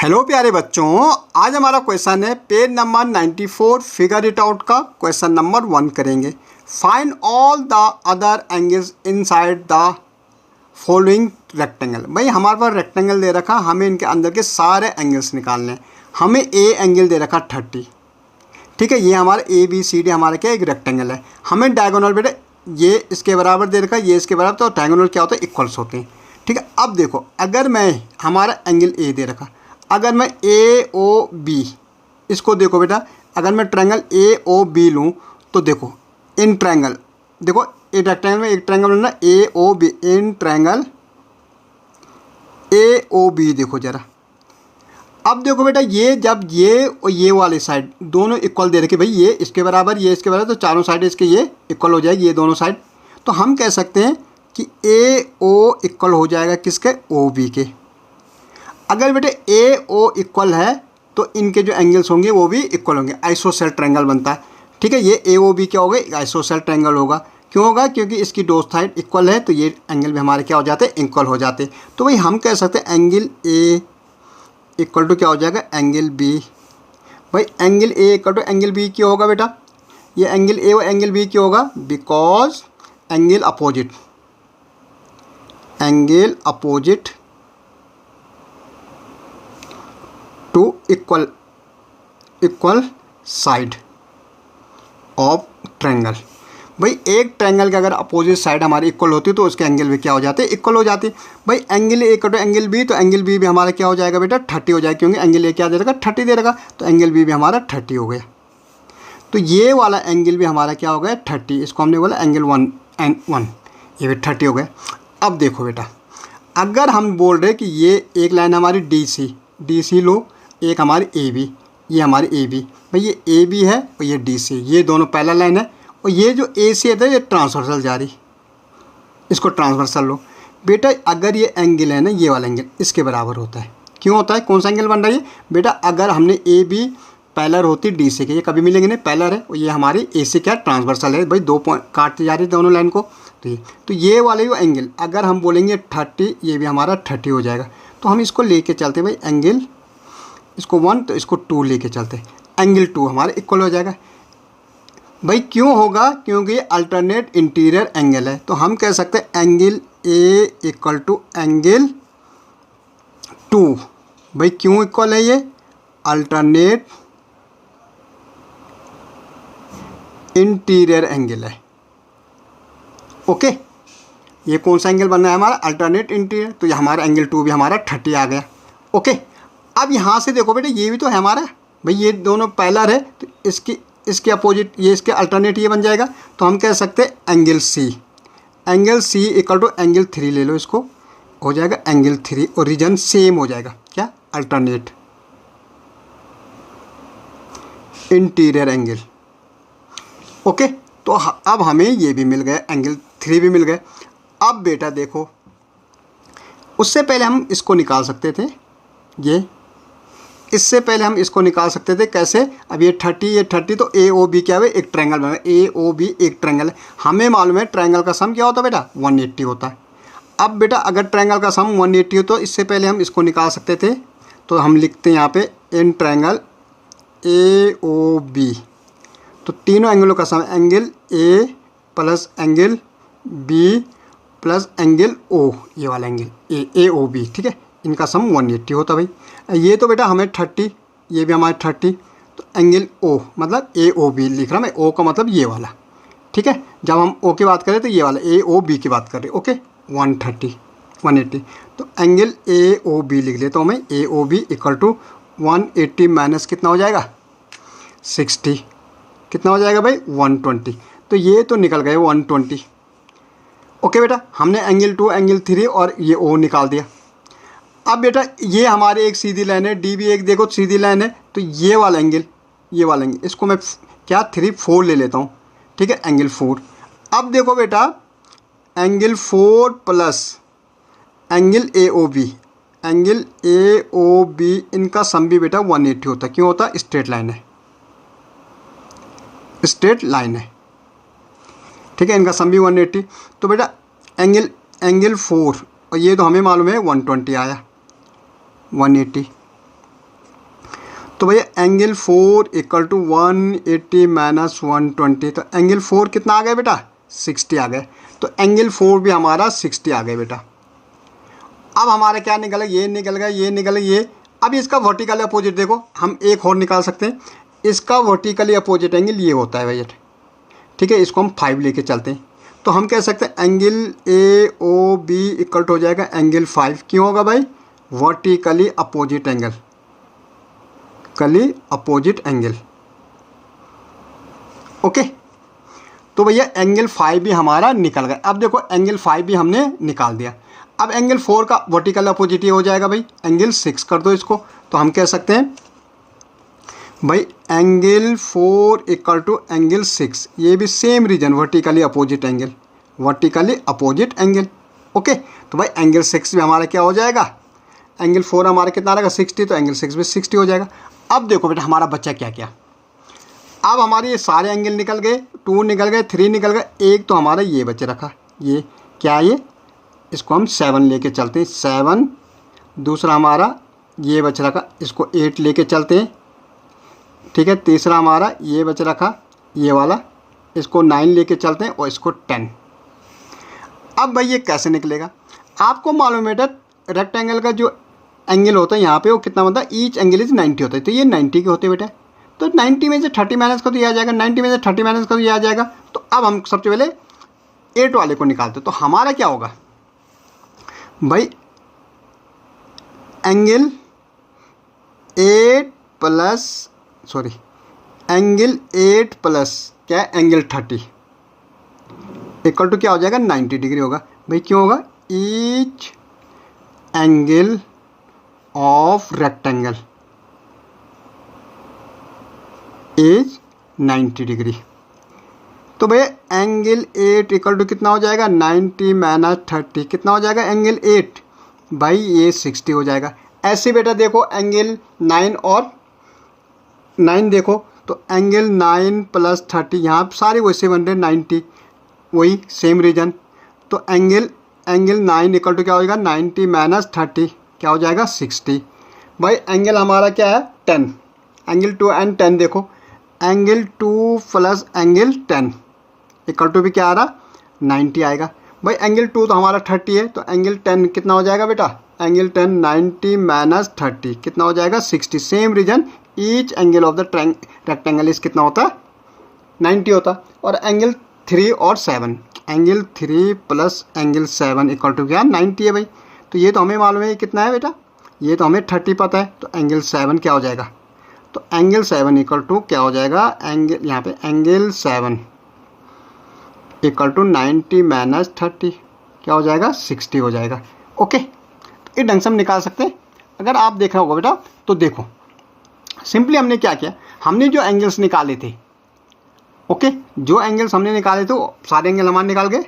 Hello प्यारे बच्चों, आज हमारा क्वेश्चन है page number 94 figure it out का क्वेश्चन नंबर 1 करेंगे। Find all the other angles inside the following rectangle. भाई हमारे पास रेक्टेंगल दे रखा, हमें इनके अंदर के सारे एंगल्स निकालने हैं। हमें ए एंगल दे रखा 30, ठीक है। ये हमारा ए बी सी डी हमारा क्या एक रेक्टेंगल है। हमें डायगोनल बेटे ये इसके बराबर दे रखा, ये इसके बराबर, तो डायगोनल क्या होता है इक्वल्स होते हैं, ठीक है। अब देखो अगर मैं हमारा एंगल ए दे रखा, अगर मैं ए ओ बी इसको देखो बेटा, अगर मैं ट्रायंगल ए ओ बी लूँ तो देखो इन ट्रायंगल, देखो एक रेक्टेंगल में एक ट्रायंगल बनना A O B, in triangle A O B देखो ज़रा। अब देखो बेटा ये जब ये और ये वाली साइड दोनों इक्वल दे रखे, भाई ये इसके बराबर ये इसके बराबर, तो चारों साइड इसके ये इक्वल हो जाएगी, ये दोनों साइड। तो हम कह सकते हैं कि ए ओ इक्वल हो जाएगा किसके, ओ बी के। अगर बेटे ए ओ इक्वल है तो इनके जो एंगल्स होंगे वो भी इक्वल होंगे, आइसोसेल ट्रायंगल बनता है, ठीक है। ये ए ओ बी क्या होगा, आइसोसेल ट्रायंगल होगा। क्यों होगा, क्योंकि इसकी दो साइड इक्वल है, तो ये एंगल भी हमारे क्या हो जाते हैं, इक्वल हो जाते हैं। तो भाई हम कह सकते हैं एंगल ए इक्वल टू क्या हो जाएगा, एंगल बी। भाई angle A equal to angle B क्यों होगा बेटा, ये एंगल ए और एंगल बी क्यों होगा, because angle opposite, angle opposite to equal side of triangle. भाई एक ट्रायंगल के अगर अपोजिट साइड हमारी इक्वल होती है तो उसके एंगल भी क्या हो जाते हैं, इक्वल हो जाते हैं। भाई angle A equal to angle B, तो एंगल बी भी हमारा क्या हो जाएगा बेटा, 30 हो जाएगा, क्योंकि एंगल ए क्या दे रखा, 30 दे रखा, तो एंगल बी भी हमारा 30 हो गया। तो ये वाला एंगल भी हमारा क्या हो गया, 30। इसको हमने बोला एंगल 1, ये भी 30 हो गया। अब देखो बेटा अगर हम बोल रहे कि ये एक लाइन हमारी डी सी लो, एक हमारी ए बी, ये हमारी ए बी, भाई ये ए बी है और ये डी सी, ये दोनों पहला लाइन है, और ये जो ए सी है ये ट्रांसवर्सल जा रही, इसको ट्रांसवर्सल लो बेटा। अगर ये एंगल है ना, ये वाला एंगल इसके बराबर होता है। क्यों होता है, कौन सा एंगल बन रहा है बेटा, अगर हमने ए बी पैरेलल होती डी सी के, ये कभी मिलेंगे नहीं, पैरेलल है, और ये हमारी ए सी क्या ट्रांसवर्सल है, भाई दो पॉइंट काटती जा रही है दोनों लाइन को। तो ये वाले जो एंगल अगर हम बोलेंगे 30, ये भी हमारा 30 हो जाएगा। तो हम इसको लेके चलते भाई एंगल, इसको 1 तो इसको 2 लेके चलते, एंगल 2 हमारा इक्वल हो जाएगा। भाई क्यों होगा, क्योंकि ये अल्टरनेट इंटीरियर एंगल है। तो हम कह सकते हैं angle A equal to angle 2। भाई क्यों इक्वल है, ये अल्टरनेट इंटीरियर एंगल है, ओके। ये कौन सा एंगल बनना है हमारा, अल्टरनेट इंटीरियर, तो ये हमारा एंगल 2 भी हमारा 30 आ गया, ओके। अब यहाँ से देखो बेटा ये भी तो है हमारा, भाई ये दोनों पैरेलल है, तो इसके अपोजिट ये इसके अल्टरनेट ये बन जाएगा। तो हम कह सकते हैं angle C equal to angle 3 ले लो, इसको हो जाएगा एंगल 3, ओरिजिन सेम हो जाएगा, क्या अल्टरनेट इंटीरियर एंगल, ओके। तो अब हमें ये भी मिल गया, एंगल 3 भी मिल गए। अब बेटा देखो उससे पहले हम इसको निकाल सकते थे, इससे पहले हम इसको निकाल सकते थे कैसे, अब ये 30 तो ए ओ बी क्या है, एक ट्रायंगल बना, ए ओ बी एक ट्रायंगल है। हमें मालूम है ट्रायंगल का सम क्या होता है बेटा, 180 होता है। अब बेटा अगर ट्रायंगल का सम 180 हो तो इससे पहले हम इसको निकाल सकते थे, तो हम लिखते हैं यहाँ पे इन ट्रायंगल ए ओ बी, तो तीनों एंगलों का sum angle A plus angle B plus angle O, ये वाला एंगल ए ओ बी, ठीक है, इनका सम 180 होता भाई। ये तो बेटा हमें 30, ये भी हमारे 30, तो एंगल ओ मतलब ए ओ बी लिख रहा मैं, ओ का मतलब ये वाला, ठीक है। जब हम ओ की बात करें तो ये वाला ए ओ बी की बात कर रहे, ओके। 180 तो एंगल ए ओ बी लिख लेता हूँ मैं, A O B equal to 180 minus कितना हो जाएगा 60, कितना हो जाएगा भाई 120, तो ये तो निकल गए 120, ओके बेटा। हमने एंगल 2 एंगल 3 और ये ओ निकाल दिया। अब बेटा ये हमारे एक सीधी लाइन है, डी भी एक देखो सीधी लाइन है, तो ये वाला एंगल इसको मैं क्या 3 4 ले लेता हूँ, ठीक है, एंगल 4। अब देखो बेटा angle 4 plus angle A O B, इनका सम भी बेटा 180 होता है। क्यों होता है, स्ट्रेट लाइन है, ठीक है, इनका सम भी 180। तो बेटा एंगल 4 और ये तो हमें मालूम है 120 आया, 180 तो भैया एंगल 4 इक्वल टू 180 माइनस 120, तो एंगल 4 कितना आ गया बेटा 60 आ गया। तो एंगल 4 भी हमारा 60 आ गया बेटा। अब हमारा क्या निकला, ये निकल गया, ये निकल गया, ये। अब इसका वर्टिकल अपोजिट देखो, हम एक और निकाल सकते हैं। इसका वर्टिकली अपोजिट एंगल ये होता है भैया, ठीक है। इसको हम 5 लेके चलते हैं, तो हम कह सकते हैं angle A O B equal to हो जाएगा एंगल 5। क्यों होगा भाई, वर्टिकली अपोजिट एंगल, कली अपोजिट एंगल, ओके। तो भैया एंगल 5 भी हमारा निकल गया। अब देखो एंगल 5 भी हमने निकाल दिया। अब एंगल 4 का वर्टिकल अपोजिट हो जाएगा भाई एंगल 6 कर दो इसको। तो हम कह सकते हैं भाई एंगल 4 इक्वल टू एंगल 6, ये भी same reason, vertically opposite angle, vertically opposite angle, okay. तो भाई एंगल 6 भी हमारा क्या हो जाएगा, एंगल 4 हमारा कितना रहेगा 60, तो एंगल 6 भी 60 हो जाएगा। अब देखो बेटा हमारा बच्चा क्या क्या, अब हमारे ये सारे एंगल निकल गए, 2 निकल गए, 3 निकल गए, एक तो हमारा ये बचे रखा, ये क्या, ये इसको हम 7 लेके चलते हैं, 7। दूसरा हमारा ये बच रखा, इसको 8 लेके चलते हैं, ठीक है। तीसरा हमारा ये बच रखा, ये वाला, इसको 9 लेके चलते हैं, और इसको 10। अब भाई ये कैसे निकलेगा, आपको मालूम है बेटा रेक्टेंगल का जो एंगल होता है यहाँ पे वो कितना बनता है, ईच एंगल इज 90 होता है। तो ये 90 के होते हैं बेटा, तो 90 में से 30 माइनस कर तो ये आ जाएगा, 90 में से 30 माइनस कर तो ये आ जाएगा। तो अब हम सबसे पहले 8 वाले को निकालते हैं। तो हमारा क्या होगा भाई, एंगल 8 प्लस एंगल 8 प्लस क्या, एंगल 30 इक्वल टू क्या हो जाएगा 90 डिग्री होगा भाई। क्यों होगा, each angle of rectangle is 90 degree. तो भैया एंगल 8 इक्वल टू कितना हो जाएगा 90 माइनस 30, कितना हो जाएगा एंगल 8 भाई, ये 60 हो जाएगा। ऐसे बेटा देखो एंगल 9 और 9 देखो, तो एंगल 9 प्लस 30, यहाँ सारे वैसे बन रहे 90, वही सेम रीजन। तो एंगल 9 इक्वल टू क्या हो जाएगा 90 माइनस 30, क्या हो जाएगा 60। भाई एंगल हमारा क्या है 10, एंगल 2 एंड 10 देखो, angle 2 plus angle 10 equal to भी क्या आ रहा 90 आएगा। भाई एंगल 2 तो हमारा 30 है, तो एंगल 10 कितना हो जाएगा बेटा, एंगल 10 90 माइनस 30 कितना हो जाएगा 60। Same reason, each angle of the rectangle इस कितना होता 90 होता। और एंगल 3 और 7, angle 3 plus angle 7 equal to क्या 90 है भाई। तो ये तो हमें मालूम है ये कितना है बेटा, ये तो हमें 30 पता है। तो एंगल 7 क्या हो जाएगा, तो एंगल 7 इक्वल टू क्या हो जाएगा, एंगल यहाँ पे एंगल 7 इक्वल टू 90 माइनस 30 क्या हो जाएगा 60 हो जाएगा, ओके। तो इस ढंग से हम निकाल सकते हैं। अगर आप देख रहा होगा बेटा तो देखो सिंपली हमने क्या किया, हमने जो एंगल्स निकाले थे, ओके, जो एंगल्स हमने निकाले थे वो सारे एंगल हमारे निकाल गए।